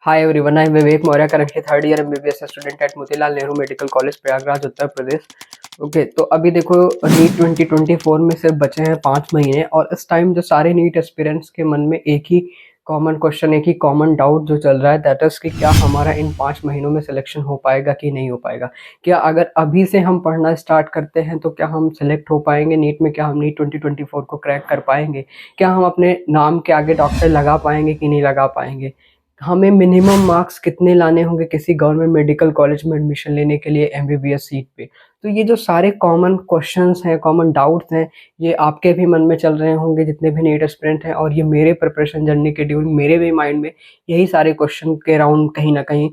Hi everyone, I am Vivek Maurya, currently third year MBBS student at Motilal Nehru medical college Prayagraj Uttar Pradesh. Okay, तो अभी देखो NEET 2024 में सिर्फ बचे हैं 5 महीने और इस टाइम जो सारे नीट एस्पिरेंट्स के मन में एक ही कॉमन क्वेश्चन, एक ही कॉमन डाउट जो चल रहा है, दैट इज कि क्या हमारा इन 5 महीनों में सिलेक्शन हो पाएगा कि नहीं हो पाएगा। क्या अगर अभी से हम पढ़ना स्टार्ट करते हैं तो क्या हम सिलेक्ट हो पाएंगे नीट में, क्या हम नीट 2024 को क्रैक कर पाएंगे, क्या हम अपने नाम के आगे डॉक्टर लगा पाएंगे कि नहीं लगा पाएंगे, हमें मिनिमम मार्क्स कितने लाने होंगे किसी गवर्नमेंट मेडिकल कॉलेज में एडमिशन लेने के लिए एमबीबीएस सीट पे। तो ये जो सारे कॉमन क्वेश्चंस हैं, कॉमन डाउट्स हैं, ये आपके भी मन में चल रहे होंगे जितने भी नीट एस्पिरेंट हैं, और ये मेरे प्रिपरेशन जर्नी के ड्यूरिंग मेरे भी माइंड में यही सारे क्वेश्चन के राउंड कहीं ना कहीं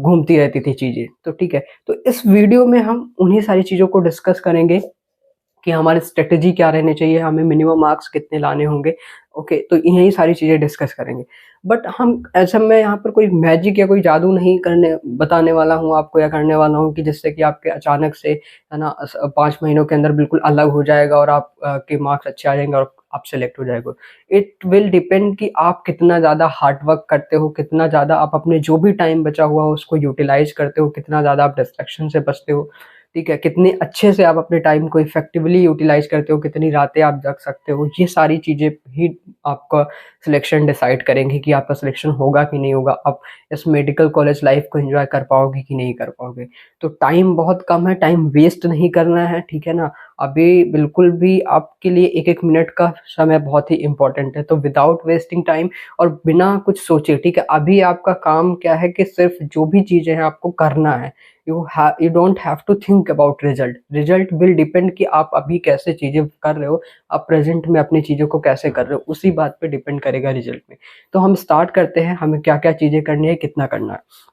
घूमती रहती थी चीज़ें। तो ठीक है, तो इस वीडियो में हम उन्हीं सारी चीज़ों को डिस्कस करेंगे कि हमारी स्ट्रेटेजी क्या रहनी चाहिए, हमें मिनिमम मार्क्स कितने लाने होंगे। ओके, तो यही सारी चीज़ें डिस्कस करेंगे। बट हम ऐसा, मैं यहाँ पर कोई मैजिक या कोई जादू नहीं करने बताने वाला हूँ आपको, या करने वाला हूँ कि जिससे कि आपके अचानक से है ना 5 महीनों के अंदर बिल्कुल अलग हो जाएगा और आप के मार्क्स अच्छे आ जाएंगे और आप सेलेक्ट हो जाएगा। इट विल डिपेंड कि आप कितना ज़्यादा हार्ड वर्क करते हो, कितना ज़्यादा आप अपने जो भी टाइम बचा हुआ हो उसको यूटिलाइज करते हो, कितना ज़्यादा आप डिस्ट्रैक्शन से बचते हो, ठीक है, कितने अच्छे से आप अपने टाइम को इफेक्टिवली यूटिलाइज करते हो, कितनी रातें आप जग सकते हो। ये सारी चीज़ें ही आपका सिलेक्शन डिसाइड करेंगे कि आपका सिलेक्शन होगा कि नहीं होगा, आप इस मेडिकल कॉलेज लाइफ को एंजॉय कर पाओगे कि नहीं कर पाओगे। तो टाइम बहुत कम है, टाइम वेस्ट नहीं करना है, ठीक है ना। अभी बिल्कुल भी आपके लिए एक एक मिनट का समय बहुत ही इंपॉर्टेंट है, तो विदाउट वेस्टिंग टाइम और बिना कुछ सोचे, ठीक है, अभी आपका काम क्या है कि सिर्फ जो भी चीज़ें हैं आपको करना है। you don't have to think about result will depend कि आप अभी कैसे चीजें कर रहे हो, आप प्रेजेंट में अपनी चीजों को कैसे कर रहे हो, उसी बात पे डिपेंड करेगा रिजल्ट में। तो हम स्टार्ट करते हैं, हमें क्या क्या चीजें करनी है, कितना करना है।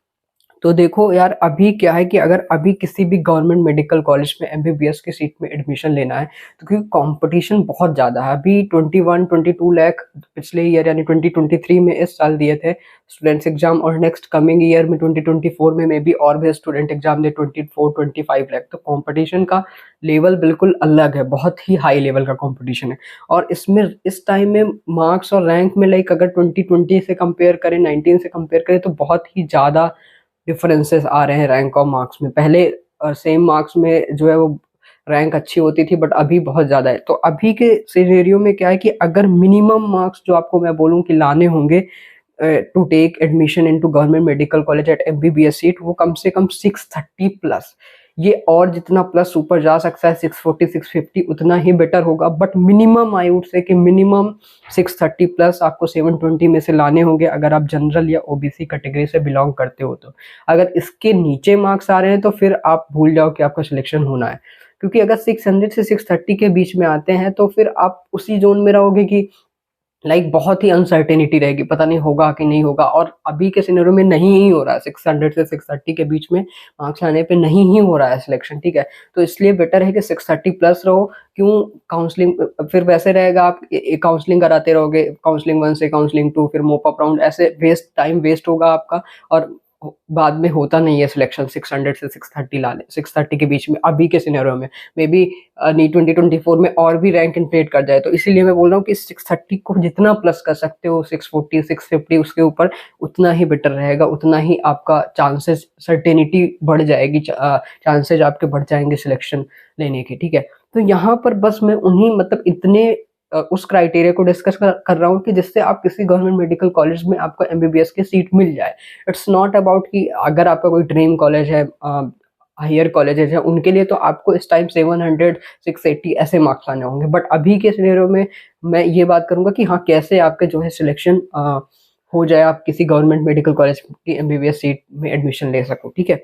तो देखो यार, अभी क्या है कि अगर अभी किसी भी गवर्नमेंट मेडिकल कॉलेज में एमबीबीएस की सीट में एडमिशन लेना है तो क्योंकि कंपटीशन बहुत ज़्यादा है। अभी 21-22 लाख पिछले ईयर यानी 2023 में इस साल दिए थे स्टूडेंट्स एग्जाम, और नेक्स्ट कमिंग ईयर में 2024 में भी और भी स्टूडेंट एग्जाम दे 24-25 लाख। तो कंपटीशन का लेवल बिल्कुल अलग है, बहुत ही हाई लेवल का कंपटीशन है। और इसमें इस टाइम में मार्क्स और रैंक में लाइक अगर 2020 से कंपेयर करें, 19 से कंपेयर करें, तो बहुत ही ज़्यादा डिफरेंसेस आ रहे हैं रैंक और मार्क्स में। पहले सेम मार्क्स में जो है वो रैंक अच्छी होती थी, बट अभी बहुत ज़्यादा है। तो अभी के सिनेरियो में क्या है कि अगर मिनिमम मार्क्स जो आपको मैं बोलूँ कि लाने होंगे to take admission into government medical college at MBBS seat, वो कम से कम 630 प्लस। ये और जितना प्लस ऊपर जा सकता है 640 650 उतना ही बेटर होगा, but minimum I would say कि मिनिमम 630 प्लस आपको 720 में से लाने होंगे अगर आप जनरल या ओबीसी कैटेगरी से बिलोंग करते हो। तो अगर इसके नीचे मार्क्स आ रहे हैं तो फिर आप भूल जाओ कि आपका सिलेक्शन होना है, क्योंकि अगर 600 से 630 के बीच में आते हैं तो फिर आप उसी जोन में रहोगे कि बहुत ही अनसर्टेनिटी रहेगी, पता नहीं होगा कि नहीं होगा। और अभी के सिनेरियो में नहीं ही हो रहा है, 600 से 630 के बीच में मार्क्स लाने पे नहीं ही हो रहा है सिलेक्शन, ठीक है। तो इसलिए बेटर है कि 630 प्लस रहो। क्यों? काउंसलिंग फिर वैसे रहेगा, आप काउंसलिंग कराते रहोगे, काउंसलिंग 1 से काउंसलिंग 2, फिर मोप अप राउंड, ऐसे टाइम वेस्ट होगा आपका, और बाद में होता नहीं है सिलेक्शन 600 से 630 लाने, 630 के बीच में अभी के सिनेरियो में। मे बी नीट 2024 में और भी रैंक इन्फ्लेट कर जाए, तो इसीलिए मैं बोल रहा हूँ कि 630 को जितना प्लस कर सकते हो, 640 650 उसके ऊपर, उतना ही बेटर रहेगा, उतना ही आपका चांसेस, सर्टेनिटी बढ़ जाएगी, चांसेस आपके बढ़ जाएंगे सिलेक्शन लेने के, ठीक है। तो यहाँ पर बस मैं उन्हीं मतलब इतने उस क्राइटेरिया को डिस्कस कर रहा हूँ कि जिससे आप किसी गवर्नमेंट मेडिकल कॉलेज में आपको एमबीबीएस की सीट मिल जाए। इट्स नॉट अबाउट कि अगर आपका कोई ड्रीम कॉलेज है, हायर कॉलेजेस है, उनके लिए तो आपको इस टाइम 700 680 ऐसे मार्क्स लाने होंगे। बट अभी के सिनेरियो में मैं ये बात करूंगा कि हाँ, कैसे आपके जो है सिलेक्शन हो जाए, आप किसी गवर्नमेंट मेडिकल कॉलेज की एमबीबीएस सीट में एडमिशन ले सको, ठीक है।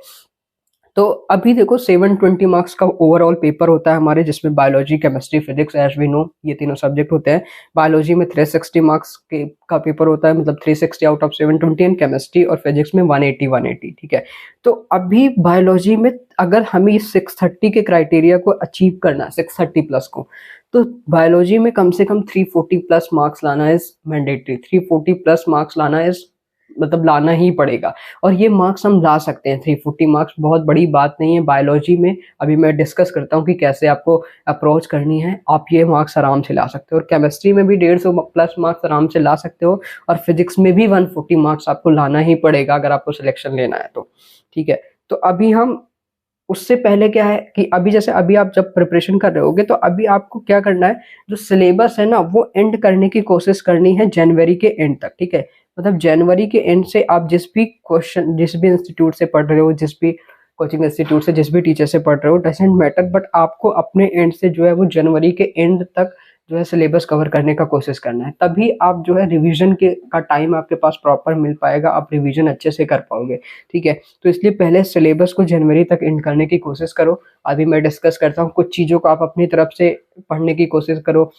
तो अभी देखो 720 मार्क्स का ओवरऑल पेपर होता है हमारे, जिसमें biology, chemistry, physics, as we know ये तीनों सब्जेक्ट होते हैं। बायोलॉजी में 360 मार्क्स का पेपर होता है, मतलब 360 आउट ऑफ 720, एंड केमिस्ट्री और फिजिक्स में 180, ठीक है। तो अभी बायोलॉजी में अगर हमें इस 630 के क्राइटेरिया को अचीव करना है, 630 प्लस को, तो बायोलॉजी में कम से कम 340 प्लस मार्क्स लाना इज मैंडेटरी। 340 प्लस मार्क्स लाना इज मतलब लाना ही पड़ेगा। और ये मार्क्स हम ला सकते हैं, 340 मार्क्स बहुत बड़ी बात नहीं है। बायोलॉजी में अभी मैं डिस्कस करता हूँ कि कैसे आपको अप्रोच करनी है, आप ये मार्क्स आराम से ला सकते हो। और केमिस्ट्री में भी 150 प्लस मार्क्स आराम से ला सकते हो, और फिजिक्स में भी 140 मार्क्स आपको लाना ही पड़ेगा अगर आपको सिलेक्शन लेना है तो, ठीक है। तो अभी हम उससे पहले क्या है कि अभी जैसे अभी आप जब प्रिपरेशन कर रहे होगे तो अभी आपको क्या करना है, जो सिलेबस है ना वो एंड करने की कोशिश करनी है जनवरी के एंड तक, ठीक है। मतलब जनवरी के एंड से आप जिस भी क्वेश्चन, जिस भी इंस्टीट्यूट से पढ़ रहे हो, जिस भी कोचिंग इंस्टीट्यूट से, जिस भी टीचर से पढ़ रहे हो, डजेंट मैटर, बट आपको अपने एंड से जो है वो जनवरी के एंड तक जो है सिलेबस कवर करने का कोशिश करना है। तभी आप जो है रिवीजन के का टाइम आपके पास प्रॉपर मिल पाएगा, आप रिवीजन अच्छे से कर पाओगे, ठीक है। तो इसलिए पहले सिलेबस को जनवरी तक एंड करने की कोशिश करो। अभी मैं डिस्कस करता हूँ कुछ चीज़ों को, आप अपनी तरफ से पढ़ने की कोशिश करो।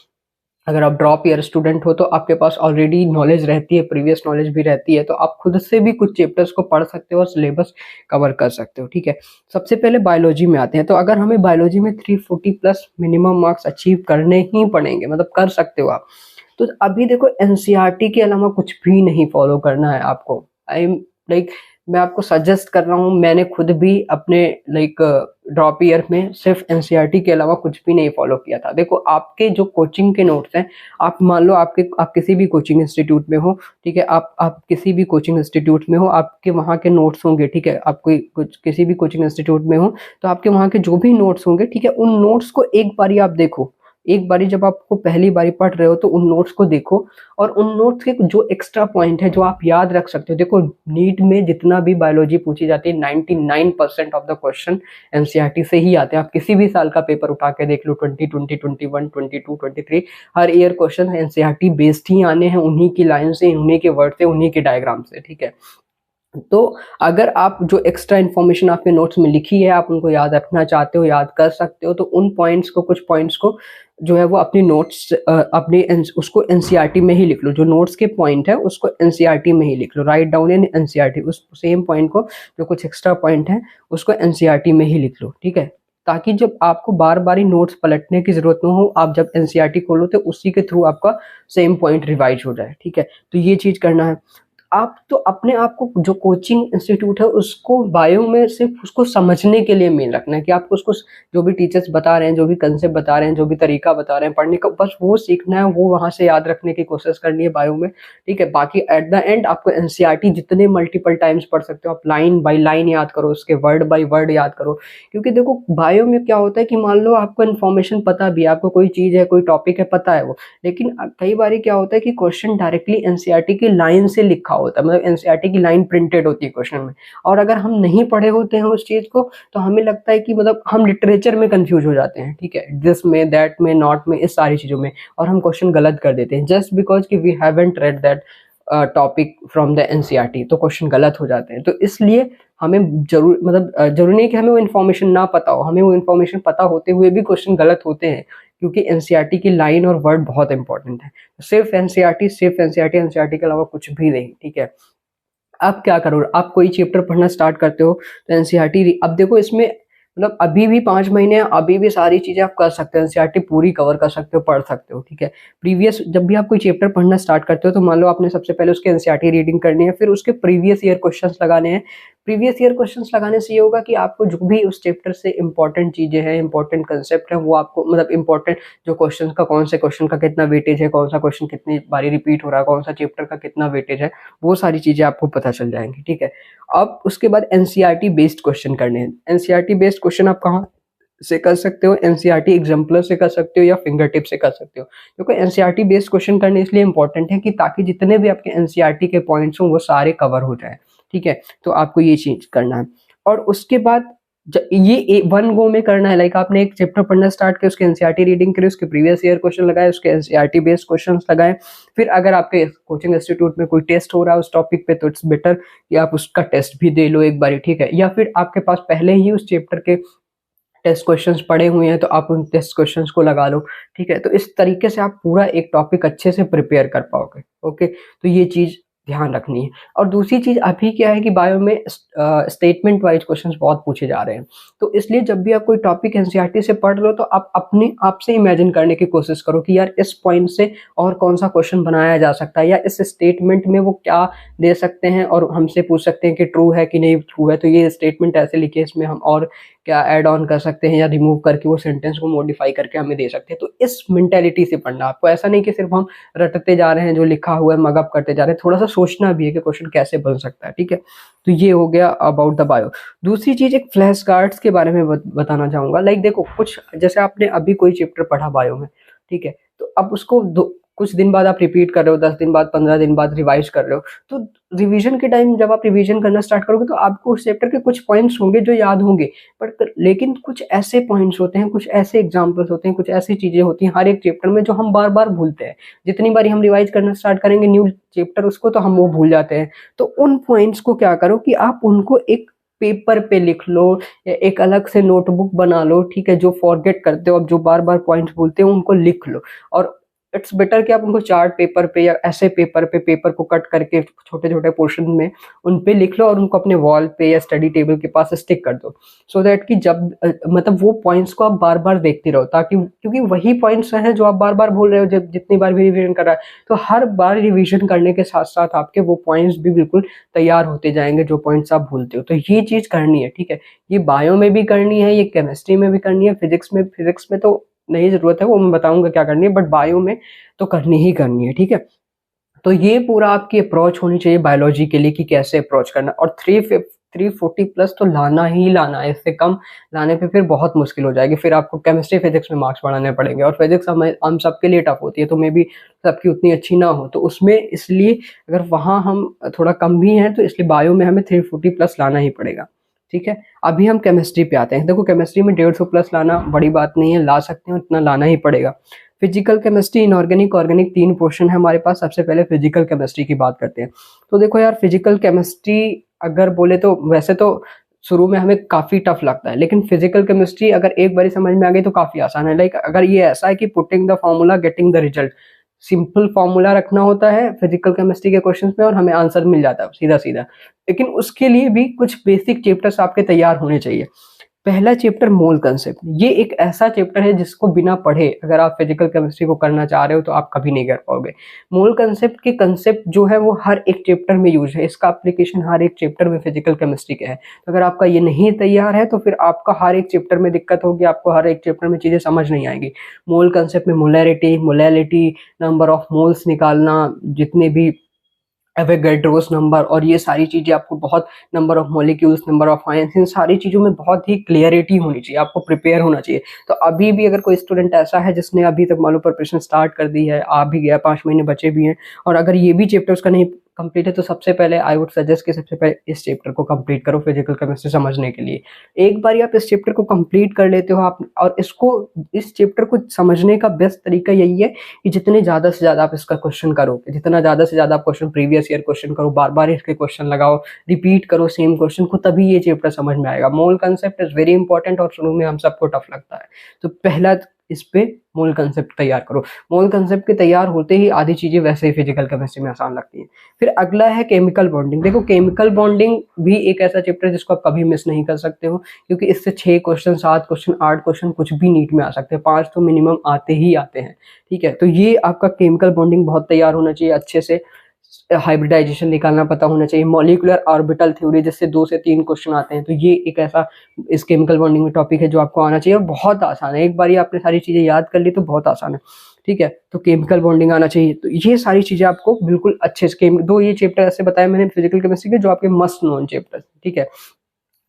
अगर आप ड्रॉप ईयर स्टूडेंट हो तो आपके पास ऑलरेडी नॉलेज रहती है, प्रीवियस नॉलेज भी रहती है, तो आप खुद से भी कुछ चैप्टर्स को पढ़ सकते हो और सिलेबस कवर कर सकते हो, ठीक है। सबसे पहले बायोलॉजी में आते हैं। तो अगर हमें बायोलॉजी में 340 प्लस मिनिमम मार्क्स अचीव करने ही पड़ेंगे, मतलब कर सकते हो आप, तो अभी देखो एनसीईआरटी के अलावा कुछ भी नहीं फॉलो करना है आपको। आई एम लाइक, मैं आपको सजेस्ट कर रहा हूँ, मैंने खुद भी अपने लाइक ड्रॉप ईयर में सिर्फ एनसीईआरटी के अलावा कुछ भी नहीं फॉलो किया था। देखो आपके जो कोचिंग के नोट्स हैं, आप मान लो आप किसी भी कोचिंग इंस्टीट्यूट में हो, ठीक है, आप किसी भी कोचिंग इंस्टीट्यूट में हो, आपके वहाँ के नोट्स होंगे, ठीक है, आप कोई कुछ किसी भी कोचिंग इंस्टीट्यूट में हो तो आपके वहाँ के जो भी नोट्स होंगे, ठीक है, उन नोट्स को एक बारी आप देखो। एक बारी जब आपको पहली बारी पढ़ रहे हो तो उन नोट्स को देखो, और उन नोट्स के जो एक्स्ट्रा पॉइंट है जो आप याद रख सकते हो। देखो नीट में जितना भी बायोलॉजी पूछी जाती है, 99% ऑफ द क्वेश्चन एनसीईआरटी से ही आते हैं। आप किसी भी साल का पेपर उठा के देख लो, 2020, 21, 22, 23, हर ईयर क्वेश्चन एनसीईआरटी बेस्ड ही आने हैं, उन्हीं की लाइन से, उन्हीं के वर्ड से, उन्हीं के डायग्राम से, ठीक है। तो अगर आप जो एक्स्ट्रा इन्फॉर्मेशन आपके नोट्स में लिखी है, आप उनको याद रखना चाहते हो, याद कर सकते हो, तो उन पॉइंट्स को, कुछ पॉइंट्स को जो है वो अपनी नोट्स अपनी उसको एनसीईआरटी में ही लिख लो। जो नोट्स के पॉइंट है उसको एनसीईआरटी में ही लिख लो, राइट डाउन इन एनसीईआरटी। उस सेम पॉइंट को, जो कुछ एक्स्ट्रा पॉइंट है उसको एनसीईआरटी में ही लिख लो, ठीक है, ताकि जब आपको बार बार ही नोट्स पलटने की जरूरत न हो, आप जब एनसीईआरटी खोलो तो उसी के थ्रू आपका सेम पॉइंट रिवाइज हो जाए, ठीक है। तो ये चीज करना है। आप तो अपने आप को, जो कोचिंग इंस्टीट्यूट है उसको बायो में सिर्फ उसको समझने के लिए मेन रखना है, कि आपको उसको जो भी टीचर्स बता रहे हैं, जो भी कंसेप्ट बता रहे हैं, जो भी तरीका बता रहे हैं पढ़ने का, बस वो सीखना है, वो वहां से याद रखने की कोशिश करनी है बायो में, ठीक है। बाकी एट द एंड आपको एनसीईआरटी जितने मल्टीपल टाइम्स पढ़ सकते हो, आप लाइन बाई लाइन याद करो, उसके वर्ड बाई वर्ड याद करो। क्योंकि देखो बायो में क्या होता है कि मान लो आपको इन्फॉर्मेशन पता भी है, आपको कोई चीज है, कोई टॉपिक है, पता है वो, लेकिन कई बार क्या होता है कि क्वेश्चन डायरेक्टली एनसीईआरटी की लाइन से लिखा होता है, मतलब एनसीईआरटी की लाइन प्रिंटेड होती है क्वेश्चन में, और अगर हम नहीं पढ़े होते हैं उस चीज को तो हमें लगता है कि मतलब हम लिटरेचर में कंफ्यूज हो जाते हैं, ठीक है, दिस में, दैट में, नॉट में, इस सारी चीजों में, और हम क्वेश्चन गलत कर देते हैं जस्ट बिकॉज कि we haven't read that topic from the NCERT, तो क्वेश्चन गलत हो जाते हैं। तो इसलिए हमें जरूर, मतलब जरूरी नहीं कि हमें वो इन्फॉर्मेशन ना पता हो, हमें वो इन्फॉर्मेशन पता होते हुए भी क्वेश्चन गलत होते हैं, क्योंकि एनसीईआरटी की लाइन और वर्ड बहुत इंपॉर्टेंट है। सिर्फ एनसीईआरटी, सिर्फ एनसीईआरटी, एनसीईआरटी के अलावा कुछ भी नहीं, ठीक है। आप क्या करो, आप कोई चैप्टर पढ़ना स्टार्ट करते हो तो एनसीईआरटी, अब देखो इसमें मतलब अभी भी 5 महीने हैं, अभी भी सारी चीजें आप कर सकते हो, एनसीईआरटी पूरी कवर कर सकते हो, पढ़ सकते हो, ठीक है। प्रीवियस, जब भी आप कोई चैप्टर पढ़ना स्टार्ट करते हो तो मान लो आपने सबसे पहले उसके एनसीईआरटी रीडिंग करनी है, फिर उसके प्रीवियस ईयर क्वेश्चंस लगाने हैं। प्रीवियस ईयर क्वेश्चंस लगाने से ये होगा कि आपको जो भी उस चैप्टर से इंपॉर्टेंट चीजें हैं, इंपॉर्टेंट कंसेप्ट है, वो आपको, मतलब इंपॉर्टेंट जो क्वेश्चन का, कौन से क्वेश्चन का कितना वेटेज है, कौन सा क्वेश्चन कितनी बारी रिपीट हो रहा है, कौन सा चैप्टर का कितना वेटेज है, वो सारी चीजें आपको पता चल जाएंगी, ठीक है। अब उसके बाद एनसीईआरटी बेस्ड क्वेश्चन करने हैं। एनसीईआरटी बेस्ड क्वेश्चन आप कहाँ से कर सकते हो, एनसीईआरटी एग्जाम्पलर से कर सकते हो या फिंगर टिप से कर सकते हो, क्योंकि एनसीईआरटी बेस्ड क्वेश्चन करने इसलिए इंपॉर्टेंट है कि ताकि जितने भी आपके एनसीईआरटी के पॉइंट्स हों वो सारे कवर हो जाए, ठीक है। तो आपको ये चीज करना है। और उसके बाद ये वन गो में करना है, लाइक आपने एक चैप्टर पढ़ना स्टार्ट किया, उसके एनसीईआरटी रीडिंग करी, उसके प्रीवियस ईयर क्वेश्चन लगाए, उसके एनसीईआरटी बेस्ड क्वेश्चंस लगाए। फिर अगर आपके कोचिंग इंस्टीट्यूट में कोई टेस्ट हो रहा है उस टॉपिक पे तो इट्स बेटर कि आप उसका टेस्ट भी दे लो एक बारी, ठीक है। या फिर आपके पास पहले ही उस चैप्टर के टेस्ट क्वेश्चंस पड़े हुए हैं तो आप उन टेस्ट क्वेश्चंस को लगा लो, ठीक है। तो इस तरीके से आप पूरा एक टॉपिक अच्छे से प्रिपेयर कर पाओगे, ओके। तो ये चीज ध्यान रखनी है। और दूसरी चीज़ अभी क्या है कि बायो में स्टेटमेंट वाइज़ क्वेश्चंस बहुत पूछे जा रहे हैं। तो इसलिए जब भी आप कोई टॉपिक एनसीईआरटी से पढ़ रहे हो तो आप अपने आप से इमेजिन करने की कोशिश करो कि यार इस पॉइंट से और कौन-सा क्वेश्चन बनाया जा सकता है, या इस स्टेटमेंट में वो क्या दे सकते हैं और हमसे पूछ सकते हैं कि ट्रू है कि नहीं ट्रू है, तो ये स्टेटमेंट ऐसे लिखिए, इसमें हम और क्या ऐड ऑन कर सकते हैं या रिमूव करके वो सेंटेंस को मॉडिफाई करके हमें दे सकते हैं। तो इस मेंटालिटी से पढ़ना आपको, ऐसा नहीं कि सिर्फ हम रटते जा रहे हैं, जो लिखा हुआ है मगअप करते जा रहे हैं, थोड़ा सा सोचना भी है कि क्वेश्चन कैसे बन सकता है, ठीक है। तो ये हो गया अबाउट द बायो। दूसरी चीज एक फ्लैश कार्ड्स के बारे में बताना चाहूंगा। लाइक देखो, कुछ जैसे आपने अभी कोई चैप्टर पढ़ा बायो में, ठीक है, तो अब उसको कुछ दिन बाद आप रिपीट कर रहे हो, 10 दिन बाद, 15 दिन बाद रिवाइज कर रहे हो, तो रिवीजन के टाइम जब आप रिवीजन करना स्टार्ट करोगे तो आपको उस चैप्टर के कुछ पॉइंट्स होंगे जो याद होंगे, बट लेकिन कुछ ऐसे पॉइंट्स होते हैं, कुछ ऐसे एग्जांपल्स होते हैं, कुछ ऐसी चीजें होती हैं हर एक चैप्टर में जो हम बार बार भूलते हैं। जितनी बार हम रिवाइज करना स्टार्ट करेंगे न्यू चैप्टर उसको, तो हम वो भूल जाते हैं। तो उन पॉइंट्स को क्या करो कि आप उनको एक पेपर पे लिख लो या एक अलग से नोटबुक बना लो, ठीक है। जो फॉरगेट करते हो, अब जो बार बार पॉइंट्स भूलते हो उनको लिख लो, और इट्स बेटर कि आप उनको चार्ट पेपर पे या ऐसे पेपर पे, पेपर को कट करके छोटे छोटे पोर्शन में उन पे लिख लो और उनको अपने वॉल पे या स्टडी टेबल के पास स्टिक कर दो, सो दैट कि जब मतलब वो पॉइंट्स को आप बार बार देखते रहो, ताकि क्योंकि वही पॉइंट्स हैं जो आप बार बार भूल रहे हो जब जितनी बार भी रिवीजन कर रहा है, तो हर बार रिवीजन करने के साथ साथ आपके वो पॉइंट्स भी बिल्कुल तैयार होते जाएंगे जो पॉइंट्स आप भूलते हो। तो ये चीज करनी है, ठीक है। ये बायो में भी करनी है, ये केमिस्ट्री में भी करनी है, फिजिक्स में तो नहीं जरूरत है, वो मैं बताऊंगा क्या करनी है, बट बायो में तो करनी ही करनी है, ठीक है। तो ये पूरा आपकी अप्रोच होनी चाहिए बायोलॉजी के लिए कि कैसे अप्रोच करना। और 340 प्लस तो लाना ही लाना है, इससे कम लाने पे फिर बहुत मुश्किल हो जाएगी, फिर आपको केमिस्ट्री फिजिक्स में मार्क्स बढ़ाने पड़ेंगे, और फिजिक्स हम सबके लिए टफ होती है, तो मे भी सबकी उतनी अच्छी ना हो, तो उसमें इसलिए अगर वहाँ हम थोड़ा कम भी हैं तो इसलिए बायो में हमें 340 प्लस लाना ही पड़ेगा, ठीक है। अभी हम केमिस्ट्री पे आते हैं। देखो, केमिस्ट्री में 150 प्लस लाना बड़ी बात नहीं है, ला सकते हैं, उतना लाना ही पड़ेगा। Physical chemistry, inorganic, organic 3 portion है हमारे पास। सबसे पहले फिजिकल केमिस्ट्री की बात करते हैं। तो देखो यार, फिजिकल केमिस्ट्री अगर बोले तो वैसे तो शुरू में हमें काफी टफ लगता है, लेकिन फिजिकल केमिस्ट्री अगर एक बार समझ में आ गई तो काफी आसान है। लाइक अगर ये ऐसा है कि putting the formula getting the result, simple formula रखना होता है फिजिकल केमिस्ट्री के क्वेश्चंस में और हमें आंसर मिल जाता है सीधा सीधा, लेकिन उसके लिए भी कुछ बेसिक चैप्टर्स आपके तैयार होने चाहिए। पहला चैप्टर मोल कंसेप्ट, ये एक ऐसा चैप्टर है जिसको बिना पढ़े अगर आप फिजिकल केमिस्ट्री को करना चाह रहे हो तो आप कभी नहीं कर पाओगे। मोल कंसेप्ट के कंसेप्ट जो है वो हर एक चैप्टर में यूज है, इसका एप्लीकेशन हर एक चैप्टर में फिजिकल केमिस्ट्री का है। तो अगर आपका ये नहीं तैयार है तो फिर आपका हर एक चैप्टर में दिक्कत होगी, आपको हर एक चैप्टर में चीजें समझ नहीं आएंगी। मोल कंसेप्ट में molarity, molality, number of moles निकालना, जितने भी एवोगैड्रोस नंबर, और ये सारी चीजें आपको बहुत, number of molecules, number of ions, इन सारी चीजों में बहुत ही क्लियरिटी होनी चाहिए, आपको प्रिपेयर होना चाहिए। तो अभी भी अगर कोई स्टूडेंट ऐसा है जिसने अभी तक मान लो प्रिपरेशन स्टार्ट कर दी है, आ भी गया, 5 महीने बचे भी हैं, और अगर ये भी चैप्टर उसका नहीं कंप्लीट है, तो सबसे पहले आई वुड सजेस्ट कि सबसे पहले इस चैप्टर को कंप्लीट करो फिजिकल केमिस्ट्री समझने के लिए। एक बार आप इस चैप्टर को कंप्लीट कर लेते हो आप, और इस चैप्टर को समझने का बेस्ट तरीका यही है कि जितने ज्यादा से ज्यादा आप इसका क्वेश्चन करोगे, जितना ज्यादा से ज्यादा आप क्वेश्चन प्रीवियस ईयर क्वेश्चन करो, बार बार इसके क्वेश्चन लगाओ, रिपीट करो सेम क्वेश्चन को, तभी ये चैप्टर समझ में आएगा। मोल कंसेप्ट इज वेरी इंपॉर्टेंट और शुरू में हम सबको टफ लगता है, तो पहला इस पे मोल कंसेप्ट तैयार करो। मोल कंसेप्ट के तैयार होते ही आधी चीजें वैसे ही फिजिकल केमिस्ट्री में आसान लगती हैं। फिर अगला है केमिकल बॉन्डिंग। देखो, केमिकल बॉन्डिंग भी एक ऐसा चैप्टर है जिसको आप कभी मिस नहीं कर सकते हो, क्योंकि इससे 6 क्वेश्चन, 7 क्वेश्चन, 8 क्वेश्चन कुछ भी नीट में आ सकते हैं, 5 तो मिनिमम आते ही आते हैं, ठीक है। तो ये आपका केमिकल बॉन्डिंग बहुत तैयार होना चाहिए, अच्छे से हाइब्रिडाइजेशन निकालना पता होना चाहिए, मॉलिक्यूलर ऑर्बिटल थ्योरी जिससे 2 से 3 क्वेश्चन आते हैं, तो ये एक ऐसा इस केमिकल बॉन्डिंग में टॉपिक है जो आपको आना चाहिए, और बहुत आसान है, एक बार आपने सारी चीजें याद कर ली तो बहुत आसान है, ठीक है। तो केमिकल बॉन्डिंग आना चाहिए। तो ये सारी चीजें आपको बिल्कुल अच्छे से, दो ये चैप्टर ऐसे बताए मैंने फिजिकल केमिस्ट्री के जो आपके मस्ट नोन चैप्टर, ठीक है।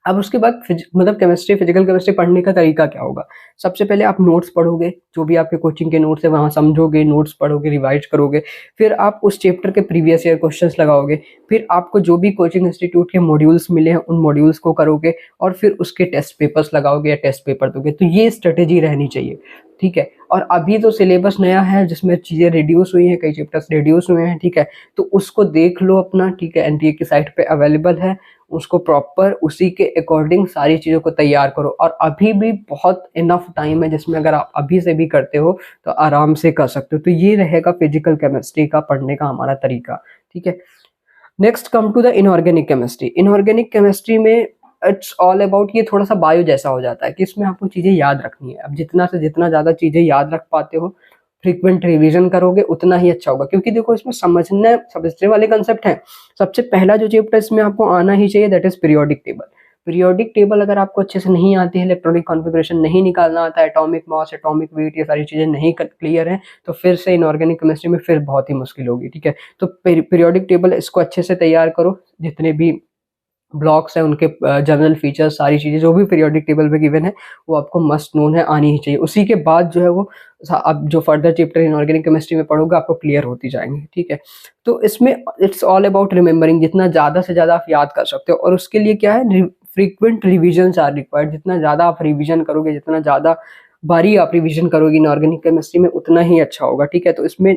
अब उसके बाद मतलब केमिस्ट्री, फिजिकल केमिस्ट्री पढ़ने का तरीका क्या होगा। सबसे पहले आप नोट्स पढ़ोगे, जो भी आपके कोचिंग के नोट्स है वहां समझोगे, नोट्स पढ़ोगे, रिवाइज करोगे, फिर आप उस चैप्टर के प्रीवियस ईयर क्वेश्चंस लगाओगे, फिर आपको जो भी कोचिंग इंस्टीट्यूट के मॉड्यूल्स मिले हैं उन मॉड्यूल्स को करोगे, और फिर उसके टेस्ट पेपर्स लगाओगे या टेस्ट पेपर दोगे। तो ये स्ट्रेटेजी रहनी चाहिए, ठीक है। और अभी तो सिलेबस नया है जिसमें चीजें रिड्यूस हुई हैं, कई चैप्टर्स रिड्यूस हुए हैं, ठीक है। तो उसको देख लो अपना, ठीक है, एनटीए की साइट पे अवेलेबल है, उसको प्रॉपर उसी के अकॉर्डिंग सारी चीजों को तैयार करो। और अभी भी बहुत इनफ टाइम है जिसमें अगर आप अभी से भी करते हो तो आराम से कर सकते हो। तो ये रहेगा फिजिकल केमिस्ट्री का पढ़ने का हमारा तरीका, ठीक है। Next come to the inorganic chemistry. Inorganic chemistry में इट्स ऑल अबाउट, ये थोड़ा सा बायो जैसा हो जाता है कि इसमें आपको चीज़ें याद रखनी है। अब जितना से जितना ज़्यादा चीज़ें याद रख पाते हो, फ्रीक्वेंट रिवीजन करोगे, उतना ही अच्छा होगा। क्योंकि देखो इसमें समझने वाले कंसेप्ट हैं। सबसे पहला जो चैप्टर इसमें आपको आना ही चाहिए, that is periodic table. Periodic table अगर आपको अच्छे से नहीं आती है, इलेक्ट्रॉनिक कॉन्फ़िगरेशन नहीं निकालना आता है, एटॉमिक मास, एटॉमिक वेट, ये सारी चीज़ें नहीं क्लियर है, तो फिर से इनऑर्गेनिक केमिस्ट्री में फिर बहुत ही मुश्किल होगी। ठीक है, तो पीरियोडिक टेबल इसको अच्छे से तैयार करो। जितने भी ब्लॉक्स हैं उनके जनरल फीचर्स, सारी चीज़ें जो भी पीरियोडिक टेबल पे गिवन है वो आपको मस्ट नोन है, आनी ही चाहिए। उसी के बाद जो है वो अब जो फर्दर चैप्टर इनऑर्गेनिक केमिस्ट्री में पढ़ोगे आपको क्लियर होती जाएंगे। ठीक है, तो इसमें इट्स ऑल अबाउट रिमेंबरिंग, जितना ज़्यादा से ज़्यादा आप याद कर सकते हो। और उसके लिए क्या है, फ्रीक्वेंट रिविजन्स आर रिक्वायर्ड। जितना ज़्यादा आप रिविजन करोगे, जितना ज़्यादा बारी आप रिविजन करोगे इनऑर्गेनिक केमिस्ट्री में, उतना ही अच्छा होगा। ठीक है, तो इसमें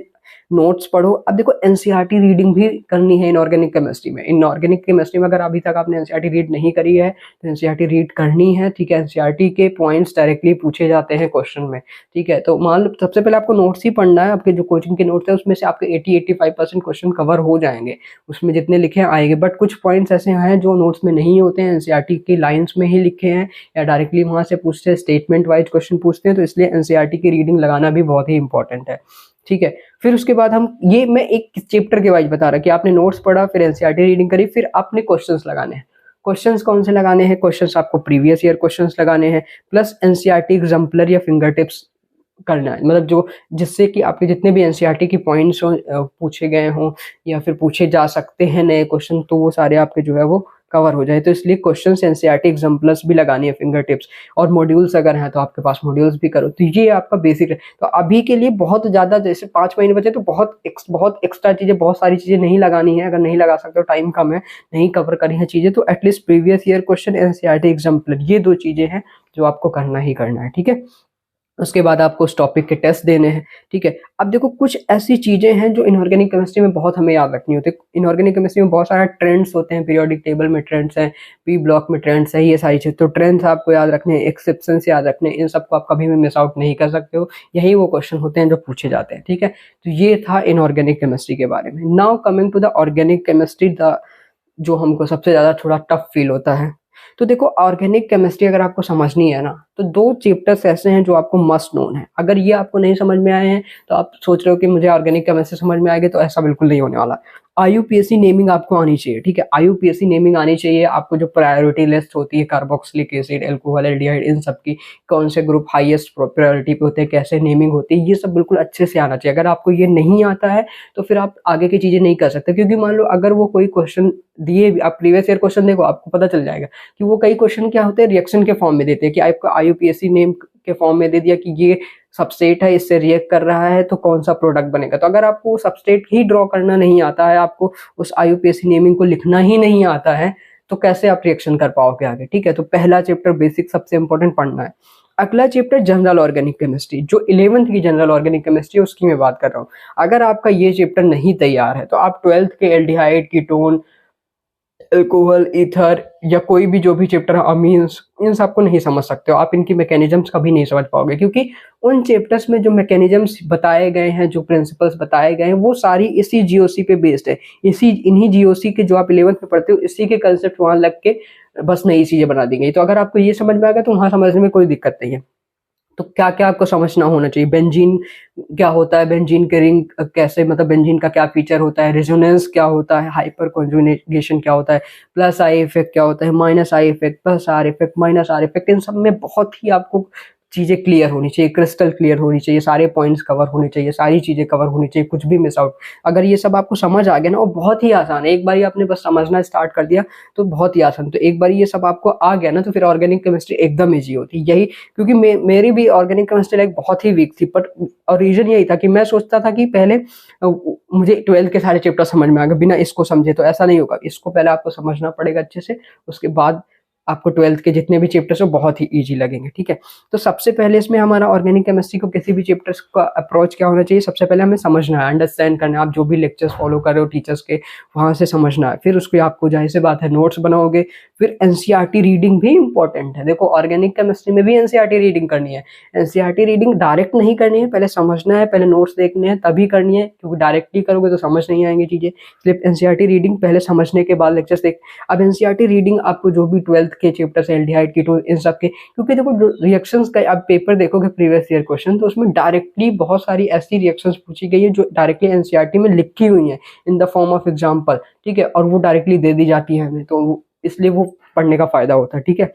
नोट्स पढ़ो। अब देखो एनसीईआरटी रीडिंग भी करनी है इनऑर्गेनिक केमिस्ट्री में। इनऑर्गेनिक केमिस्ट्री में अगर अभी तक आपने एनसीईआरटी रीड नहीं करी है तो एनसीईआरटी रीड करनी है। ठीक है, एनसीईआरटी के पॉइंट्स डायरेक्टली पूछे जाते हैं क्वेश्चन में। ठीक है, तो मान लो सबसे पहले आपको नोट्स ही पढ़ना है। आपके जो कोचिंग के नोट्स है उसमें से आपके 80-85% क्वेश्चन कवर हो जाएंगे, उसमें जितने लिखे आएंगे। बट कुछ पॉइंट्स ऐसे हैं जो नोट्स में नहीं होते हैं, एनसीईआरटी की लाइन्स में ही लिखे हैं या डायरेक्टली वहाँ से पूछते हैं, स्टेटमेंट वाइज क्वेश्चन पूछते हैं। तो इसलिए एनसीईआरटी की रीडिंग लगाना भी बहुत ही इंपॉर्टेंट है। ठीक है, फिर उसके बाद हम ये, मैं एक चैप्टर के वाइज बता रहा कि आपने नोट्स पढ़ा, फिर एनसीईआरटी रीडिंग करी, फिर आपने क्वेश्चंस लगाने हैं। क्वेश्चंस कौन से लगाने हैं? क्वेश्चंस आपको प्रीवियस ईयर क्वेश्चंस लगाने हैं, प्लस एनसीईआरटी एग्जाम्पलर या फिंगर टिप्स करना है। मतलब जो जिससे कि आपके जितने भी एनसीईआरटी की पॉइंट्स हो, पूछे गए हों या फिर पूछे जा सकते हैं नए क्वेश्चन, तो वो सारे आपके जो है वो कवर हो जाए। तो इसलिए क्वेश्चंस एनसीईआरटी एग्जाम्पलर्स भी लगानी है, फिंगर टिप्स, और मॉड्यूल्स अगर हैं तो आपके पास मॉड्यूल्स भी करो। तो ये आपका बेसिक है। तो अभी के लिए बहुत ज़्यादा, जैसे 5 महीने बचे, तो बहुत एक्स्ट्रा चीज़ें, बहुत सारी चीज़ें नहीं लगानी है। अगर नहीं लगा सकते हो, टाइम कम है, नहीं कवर करी है चीज़ें, तो at least previous year question, NCERT exemplar, ये 2 चीज़ें हैं जो आपको करना ही करना है। ठीक है, उसके बाद आपको उस टॉपिक के टेस्ट देने हैं। ठीक है, अब देखो कुछ ऐसी चीज़ें हैं जो इनऑर्गेनिक केमिस्ट्री में बहुत हमें याद रखनी होती है। इनऑर्गेनिक केमिस्ट्री में बहुत सारे ट्रेंड्स होते हैं, पीरियोडिक टेबल में ट्रेंड्स हैं, पी ब्लॉक में ट्रेंड्स है, ये सारी चीज़। तो ट्रेंड्स आपको याद रखने हैं, एक्सेप्शंस याद रखने हैं, इन सबको आप कभी भी मिस आउट नहीं कर सकते हो। यही वो क्वेश्चन होते हैं जो पूछे जाते हैं। ठीक है, तो ये था इनऑर्गेनिक केमिस्ट्री के बारे में। Now coming to the organic chemistry, the जो हमको सबसे ज़्यादा थोड़ा टफ फील होता है। तो देखो ऑर्गेनिक केमिस्ट्री अगर आपको समझनी है ना, तो 2 चैप्टर्स ऐसे हैं जो आपको मस्ट नोन है। अगर ये आपको नहीं समझ में आए हैं तो आप सोच रहे हो कि मुझे ऑर्गेनिक केमिस्ट्री समझ में आएगी, तो ऐसा बिल्कुल नहीं होने वाला। आईयूपीएसी नेमिंग आपको आनी चाहिए। ठीक है, आईयूपीएसी नेमिंग आनी चाहिए आपको। जो प्रायोरिटी लिस्ट होती है, कार्बोक्सिलिक एसिड, अल्कोहल, एल्डिहाइड, इन सब की कौन से ग्रुप हाईएस्ट प्रायोरिटी पे होते हैं, कैसे नेमिंग होती है, ये सब बिल्कुल अच्छे से आना चाहिए। अगर आपको ये नहीं आता है तो फिर आप आगे की चीज़ें नहीं कर सकते। क्योंकि मान लो अगर वो कोई क्वेश्चन दिए, आप प्रीवियस ईयर क्वेश्चन देखो, आपको पता चल जाएगा कि वो कई क्वेश्चन क्या होते हैं, रिएक्शन के फॉर्म में देते हैं। कि आपको आईयूपीएसी नेम के फॉर्म में दे दिया कि ये सबस्ट्रेट है, इससे रिएक्ट कर रहा है, तो कौन सा प्रोडक्ट बनेगा। तो अगर आपको सबस्ट्रेट ही ड्रॉ करना नहीं आता है, आपको उस आईयूपीएसी नेमिंग को लिखना ही नहीं आता है, तो कैसे आप रिएक्शन कर पाओगे आगे। ठीक है, तो पहला चैप्टर बेसिक सबसे इंपॉर्टेंट पढ़ना है। अगला चैप्टर जनरल ऑर्गेनिक केमिस्ट्री, जो 11th की जनरल ऑर्गेनिक केमिस्ट्री है उसकी मैं बात कर रहा हूँ। अगर आपका ये चैप्टर नहीं तैयार है तो आप 12th के एल्डिहाइड, कीटोन, अल्कोहल, ईथर या कोई भी जो भी चैप्टर है, अमीन्स, इन सबको नहीं समझ सकते हो। आप इनकी मैकेनिज्म्स कभी नहीं समझ पाओगे, क्योंकि उन चैप्टर्स में जो मैकेनिज्म्स बताए गए हैं, जो प्रिंसिपल्स बताए गए हैं, वो सारी इसी जीओसी पे बेस्ड है। इन्हीं जीओसी के जो आप 11th में पढ़ते हो, इसी के कंसेप्ट वहाँ लग के बस नई चीज़ें बना दी गई। तो अगर आपको ये समझ में आ गया तो वहाँ समझने में कोई दिक्कत नहीं है। तो क्या क्या आपको समझना होना चाहिए, बेंजीन क्या होता है, बेंजीन के रिंग कैसे, मतलब बेंजीन का क्या फीचर होता है, रेजोनेंस क्या होता है, हाइपर कॉन्जुगेशन क्या होता है, प्लस आई इफेक्ट क्या होता है, minus I effect, plus R effect, minus R effect, इन सब में बहुत ही आपको चीज़ें क्लियर होनी चाहिए, क्रिस्टल क्लियर होनी चाहिए, सारे पॉइंट्स कवर होने चाहिए, सारी चीज़ें कवर होनी चाहिए, कुछ भी मिस आउट। अगर ये सब आपको समझ आ गया ना, वो बहुत ही आसान है। एक बार आपने बस समझना स्टार्ट कर दिया तो बहुत ही आसान। तो एक बार ये सब आपको आ गया ना, तो फिर ऑर्गेनिक केमिस्ट्री एकदम ईजी होती है। यही क्योंकि मेरी भी ऑर्गेनिक केमिस्ट्री लाइक बहुत ही वीक थी, बट और रीजन यही था कि मैं सोचता था कि पहले मुझे 12th के सारे चैप्टर समझ में आ गए बिना इसको समझे, तो ऐसा नहीं होगा। इसको पहले आपको समझना पड़ेगा अच्छे से, उसके बाद आपको 12th के जितने भी चैप्टर्स हो बहुत ही ईजी लगेंगे, ठीक है। तो सबसे पहले इसमें हमारा ऑर्गेनिक केमिस्ट्री को किसी भी चैप्टर्स का अप्रोच क्या होना चाहिए, सबसे पहले हमें समझना है, अंडरस्टैंड करना है। आप जो भी लेक्चर्स फॉलो कर रहे हो टीचर्स के, वहाँ से समझना है। फिर उसको आपको जाहिर सी बात है नोट्स बनाओगे। फिर एनसीईआरटी रीडिंग भी इंपॉर्टेंट है। देखो ऑर्गेनिक केमिस्ट्री में भी एनसीईआरटी रीडिंग करनी है। एनसीईआरटी रीडिंग डायरेक्ट नहीं करनी है, पहले समझना है, पहले नोट्स देखने हैं तभी करनी है, क्योंकि डायरेक्टली करोगे तो समझ नहीं आएंगी चीजें। इसलिए एनसीईआरटी रीडिंग पहले समझने के बाद लेक्चर्स देख। अब एनसीईआरटी रीडिंग आपको जो भी 12th के चैप्टर्स एल्डिहाइड कीटोन इन सब के, क्योंकि देखो रिएक्शंस का आप पेपर देखोगे प्रीवियस ईयर क्वेश्चन, तो उसमें डायरेक्टली बहुत सारी ऐसी रिएक्शंस पूछी गई है जो डायरेक्टली एनसीईआरटी में लिखी हुई है in the form of example, ठीक है, और वो डायरेक्टली दे दी जाती है हमें, तो इसलिए वो पढ़ने का फायदा होता है, ठीक है।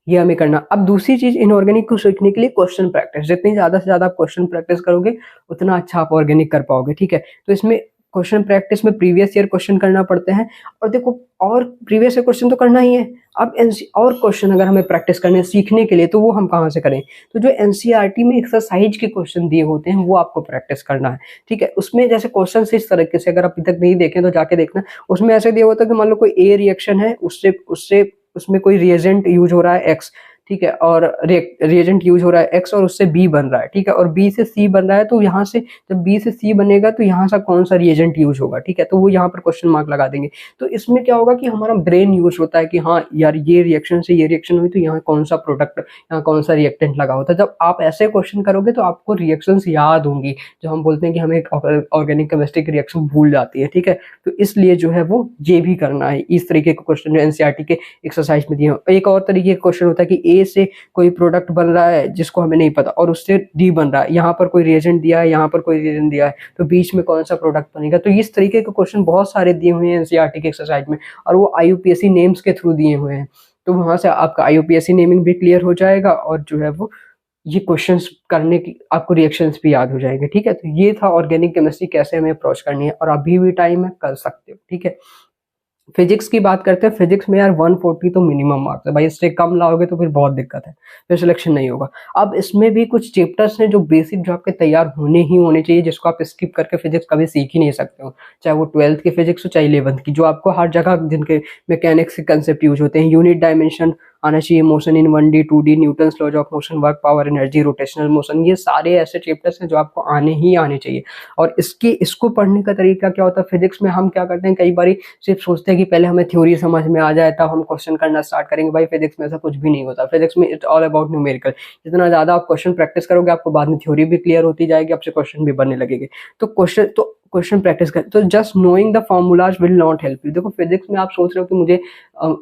ये हमें करना। अब दूसरी चीज इनऑर्गेनिक को सीखने के लिए क्वेश्चन प्रैक्टिस, जितनी ज्यादा से ज्यादा आप क्वेश्चन प्रैक्टिस करोगे उतना अच्छा आप ऑर्गेनिक कर पाओगे, ठीक है। तो इसमें क्वेश्चन प्रैक्टिस में प्रीवियस ईयर क्वेश्चन करना पड़ते हैं, और देखो और प्रीवियस ईयर क्वेश्चन तो करना ही है। अब और क्वेश्चन अगर हमें प्रैक्टिस करने हैं सीखने के लिए, तो वो हम कहाँ से करें, तो जो एनसीईआरटी में एक्सरसाइज के क्वेश्चन दिए होते हैं वो आपको प्रैक्टिस करना है, ठीक है। उसमें जैसे क्वेश्चन इस तरीके से, अगर अभी तक नहीं देखें तो जाके देखना। उसमें ऐसे दिया होता है कि मान लो कोई ए रिएक्शन है, उससे उससे उसमें कोई रिएजेंट यूज हो रहा है एक्स, ठीक है, और रिएजेंट यूज हो रहा है एक्स और उससे बी बन रहा है, ठीक है, और बी से सी बन रहा है, तो यहाँ से जब बी से सी बनेगा तो यहाँ से कौन सा रिएजेंट यूज होगा, ठीक है, तो वो यहाँ पर क्वेश्चन मार्क लगा देंगे। तो इसमें क्या होगा कि हमारा ब्रेन यूज होता है कि हाँ यार ये रिएक्शन से ये रिएक्शन हुई तो यहाँ कौन सा प्रोडक्ट, यहाँ कौन सा रिएक्टेंट लगा होता है। जब आप ऐसे क्वेश्चन करोगे तो आपको रिएक्शंस याद होंगी, जो हम बोलते हैं कि हमें ऑर्गेनिक केमिस्ट्री की रिएक्शन भूल जाती है, ठीक है। तो इसलिए जो है वो ये भी करना है, इस तरीके के क्वेश्चन जो एनसीईआरटी के एक्सरसाइज में दिए। एक और तरीके का क्वेश्चन होता है कि ए से कोई प्रोडक्ट बन रहा है जिसको हमें नहीं पता, और उससे डी बन रहा है, यहाँ पर कोई रिएजेंट दिया है, यहाँ पर कोई रिएजेंट दिया है, तो बीच में कौन सा प्रोडक्ट बनेगा। तो इस तरीके के क्वेश्चन बहुत सारे दिए हुए हैं एनसीईआरटी के एक्सरसाइज में, और वो आईयूपीएससी नेम्स के थ्रू दिए हुए हैं। तो वहां से आपका आईयूपीएससी नेमिंग भी क्लियर हो जाएगा, और जो है वो ये क्वेश्चंस करने की आपको रिएक्शंस भी याद हो जाएंगे, ठीक है। तो ये था ऑर्गेनिक केमिस्ट्री कैसे हमें अप्रोच करनी है, और अभी भी टाइम है, कर सकते हो, ठीक है। फिजिक्स की बात करते हैं। फिजिक्स में यार 140 तो मिनिमम मार्क्स है भाई, इससे कम लाओगे तो फिर बहुत दिक्कत है, फिर सिलेक्शन नहीं होगा। अब इसमें भी कुछ चैप्टर्स हैं जो बेसिक जो आपके तैयार होने ही होने चाहिए, जिसको आप स्किप करके फिजिक्स कभी सीख ही नहीं सकते हो, चाहे वो 12th की फिजिक्स हो चाहे 11th की, जो आपको हर जगह जिनके मैकेनिक्स के कंसेप्ट यूज होते हैं। यूनिट डायमेंशन आना चाहिए, motion in 1D 2D, Newton's laws of motion, work, power, energy, rotational motion, ये सारे ऐसे चैप्टर्स हैं जो आपको आने ही आने चाहिए। और इसको पढ़ने का तरीका क्या होता है, फिजिक्स में हम क्या करते हैं, कई बार सिर्फ सोचते हैं कि पहले हमें थ्योरी समझ में आ जाए तब हम क्वेश्चन करना स्टार्ट करेंगे। भाई फिजिक्स में ऐसा कुछ भी नहीं होता। फिजिक्स में इट्स ऑल अबाउट न्यूमेरिकल। जितना ज्यादा आप क्वेश्चन प्रैक्टिस करोगे, आपको बाद में थ्योरी भी क्लियर होती जाएगी, आपसे क्वेश्चन भी बनने लगेंगे। तो क्वेश्चन प्रैक्टिस कर, तो just knowing the formulas will not help you. देखो फिजिक्स में आप सोच रहे हो कि मुझे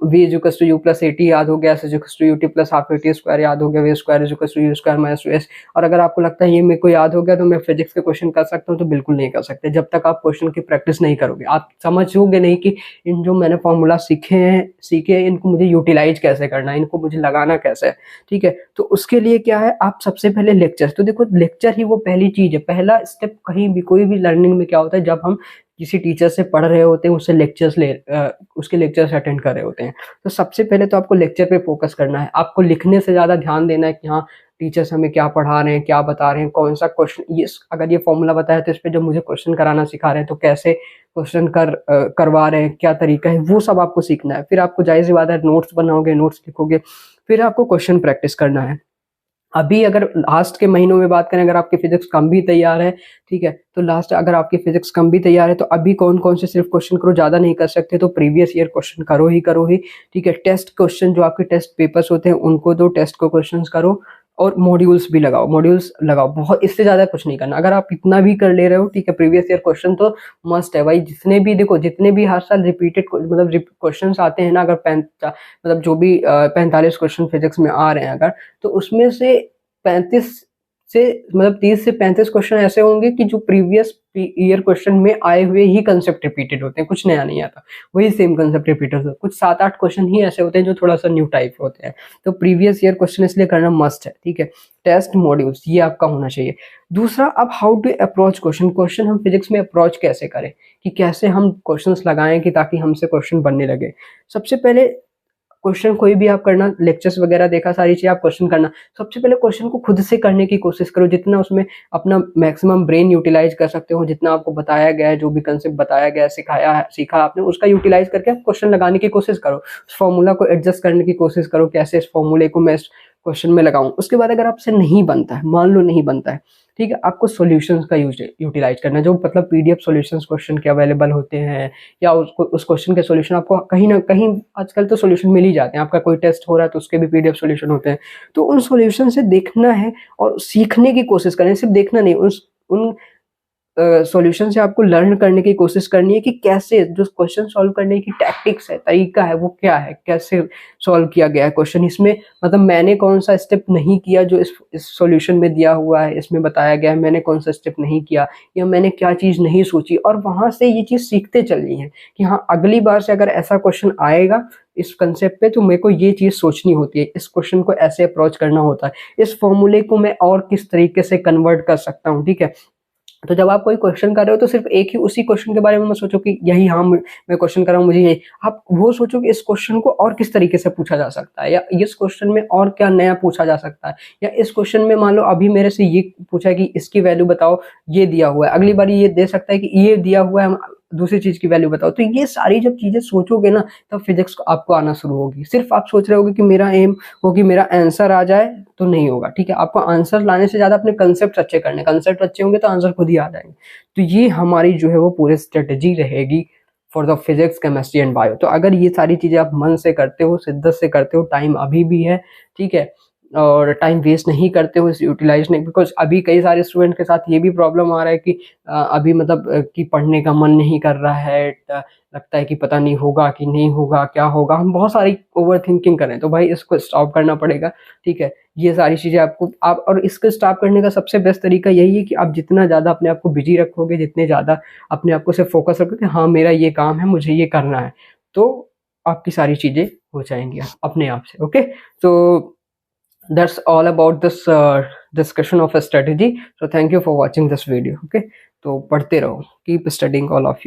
v is to u plus a t याद हो गया, s is to u t plus half a t square याद हो गया, v square is to u square minus two s, और अगर आपको लगता है ये मेरे को याद हो गया तो मैं फिजिक्स के क्वेश्चन कर सकता हूँ, तो बिल्कुल नहीं कर सकते जब तक आप क्वेश्चन की प्रैक्टिस नहीं करोगे। आप समझोगे नहीं कि इन जो मैंने फॉर्मूला सीखे इनको मुझे यूटिलाइज कैसे करना है, इनको मुझे लगाना कैसे है, ठीक है। तो उसके लिए क्या है, आप सबसे पहले लेक्चर, तो देखो लेक्चर ही वो पहली चीज है, पहला स्टेप कहीं भी कोई भी लर्निंग में क्या होता है, जब हम किसी टीचर से पढ़ रहे होते हैं, उससे उसके लेक्चर्स अटेंड कर रहे होते हैं। तो सबसे पहले तो आपको लेक्चर पे फोकस करना है, आपको लिखने से ज्यादा ध्यान देना है कि हाँ टीचर्स हमें क्या पढ़ा रहे हैं, क्या बता रहे हैं, कौन सा क्वेश्चन, ये अगर ये फॉर्मूला बताया तो इस पे जब मुझे क्वेश्चन कराना सिखा रहे हैं तो कैसे क्वेश्चन करवा रहे हैं, क्या तरीका है, वो सब आपको सीखना है। फिर आपको जाहिर सी बात है नोट्स बनाओगे, नोट्स लिखोगे, फिर आपको क्वेश्चन प्रैक्टिस करना है। अभी अगर लास्ट के महीनों में बात करें, अगर आपकी फिजिक्स कम भी तैयार है, ठीक है, तो लास्ट अगर आपकी फिजिक्स कम भी तैयार है तो अभी कौन कौन से सिर्फ क्वेश्चन करो, ज्यादा नहीं कर सकते, तो प्रीवियस ईयर क्वेश्चन करो ही, ठीक है। टेस्ट क्वेश्चन जो आपके टेस्ट पेपर्स होते हैं उनको दो, टेस्ट को क्वेश्चन करो, और मॉड्यूल्स लगाओ, बहुत, इससे ज्यादा कुछ नहीं करना। अगर आप इतना भी कर ले रहे हो, ठीक है, प्रीवियस ईयर क्वेश्चन तो मस्ट है भाई। जितने भी हर साल रिपीटेड मतलब क्वेश्चन आते हैं ना, अगर मतलब जो भी 45 क्वेश्चन फिजिक्स में आ रहे हैं अगर, तो उसमें से 35 से मतलब 30 से 35 क्वेश्चन ऐसे होंगे कि जो प्रीवियस ईयर क्वेश्चन में आए हुए ही कंसेप्ट रिपीटेड होते हैं, कुछ नया नहीं आता, वही सेम कंसेप्ट रिपीट होता है। कुछ 7-8 क्वेश्चन ही ऐसे होते हैं जो थोड़ा सा न्यू टाइप होते हैं। तो प्रीवियस ईयर क्वेश्चन इसलिए करना मस्ट है, ठीक है। टेस्ट मॉड्यूल्स ये आपका होना चाहिए। दूसरा, अब हाउ टू अप्रोच क्वेश्चन हम फिजिक्स में अप्रोच कैसे करें, कि कैसे हम क्वेश्चन लगाएं कि ताकि हमसे क्वेश्चन बनने लगे। सबसे पहले क्वेश्चन कोई भी आप करना, लेक्चर्स वगैरह देखा, सारी चीज़ आप क्वेश्चन करना, सबसे पहले क्वेश्चन को खुद से करने की कोशिश करो, जितना उसमें अपना मैक्सिमम ब्रेन यूटिलाइज कर सकते हो, जितना आपको बताया गया है, जो भी कंसेप्ट बताया गया है, सिखाया है, सीखा आपने, उसका यूटिलाइज करके आप क्वेश्चन लगाने की कोशिश करो, उस फॉर्मूला को एडजस्ट करने की कोशिश करो, कैसे इस फॉर्मूले को मैं इस क्वेश्चन में लगाऊं। उसके बाद अगर आपसे नहीं बनता है, मान लो नहीं बनता है, ठीक है, आपको सॉल्यूशंस का यूटिलाइज करना है, जो मतलब पीडीएफ सॉल्यूशंस क्वेश्चन के अवेलेबल होते हैं, या उसको उस क्वेश्चन के सॉल्यूशन आपको कहीं ना कहीं आजकल तो सॉल्यूशन मिल ही जाते हैं, आपका कोई टेस्ट हो रहा है तो उसके भी पीडीएफ सॉल्यूशन होते हैं, तो उन सॉल्यूशन से देखना है और सीखने की कोशिश करनी है, सिर्फ देखना नहीं, उन सॉल्यूशन से आपको लर्न करने की कोशिश करनी है कि कैसे जो क्वेश्चन सॉल्व करने की टैक्टिक्स है, तरीका है, वो क्या है, कैसे सॉल्व किया गया है क्वेश्चन, इसमें मतलब मैंने कौन सा स्टेप नहीं किया जो इस सॉल्यूशन में दिया हुआ है, इसमें बताया गया है, मैंने कौन सा स्टेप नहीं किया, या मैंने क्या चीज़ नहीं सोची, और वहां से ये चीज़ सीखते चलनी है कि हाँ अगली बार से अगर ऐसा क्वेश्चन आएगा इस कंसेप्ट पे तो मेरे को ये चीज़ सोचनी होती है, इस क्वेश्चन को ऐसे अप्रोच करना होता है, इस फॉर्मूले को मैं और किस तरीके से कन्वर्ट कर सकता हूँ, ठीक है। तो जब आप कोई क्वेश्चन कर रहे हो तो सिर्फ एक ही उसी क्वेश्चन के बारे में मत सोचो कि यही हाँ मैं क्वेश्चन कर रहा हूँ मुझे यही, आप वो सोचो कि इस क्वेश्चन को और किस तरीके से पूछा जा सकता है, या इस क्वेश्चन में और क्या नया पूछा जा सकता है, या इस क्वेश्चन में मान लो अभी मेरे से ये पूछा कि इसकी वैल्यू बताओ, ये दिया हुआ है, अगली बार ये दे सकता है कि ये दिया हुआ है, दूसरी चीज की वैल्यू बताओ। तो ये सारी जब चीजें सोचोगे ना तब फिजिक्स आपको आना शुरू होगी। सिर्फ आप सोच रहे होगे कि मेरा एम हो कि मेरा आंसर आ जाए तो नहीं होगा, ठीक है। आपको आंसर लाने से ज्यादा अपने कंसेप्ट अच्छे करने, कंसेप्ट अच्छे होंगे तो आंसर खुद ही आ जाएंगे। तो ये हमारी जो है वो पूरी स्ट्रेटेजी रहेगी for the physics, chemistry and bio. तो अगर ये सारी चीजें आप मन से करते हो, शिद्दत से करते हो, टाइम अभी भी है, ठीक है, और टाइम वेस्ट नहीं करते हो, इस यूटिलाइज नहीं, बिकॉज अभी कई सारे स्टूडेंट के साथ ये भी प्रॉब्लम आ रहा है कि अभी मतलब कि पढ़ने का मन नहीं कर रहा है, लगता है कि पता नहीं होगा कि नहीं होगा, क्या होगा, हम बहुत सारी ओवर थिंकिंग करें। तो भाई इसको स्टॉप करना पड़ेगा, ठीक है। ये सारी चीजें आपको आप और इसको स्टॉप करने का सबसे बेस्ट तरीका यही है कि आप जितना ज्यादा अपने आप को बिजी रखोगे, जितने ज्यादा अपने आप को सिर्फ फोकस रखोगे, हाँ मेरा ये काम है, मुझे ये करना है, तो आपकी सारी चीजें हो जाएंगी अपने आप से। ओके, तो that's all about this discussion of a strategy. So thank you for watching this video. Okay, तो पढ़ते रहो, keep studying all of you.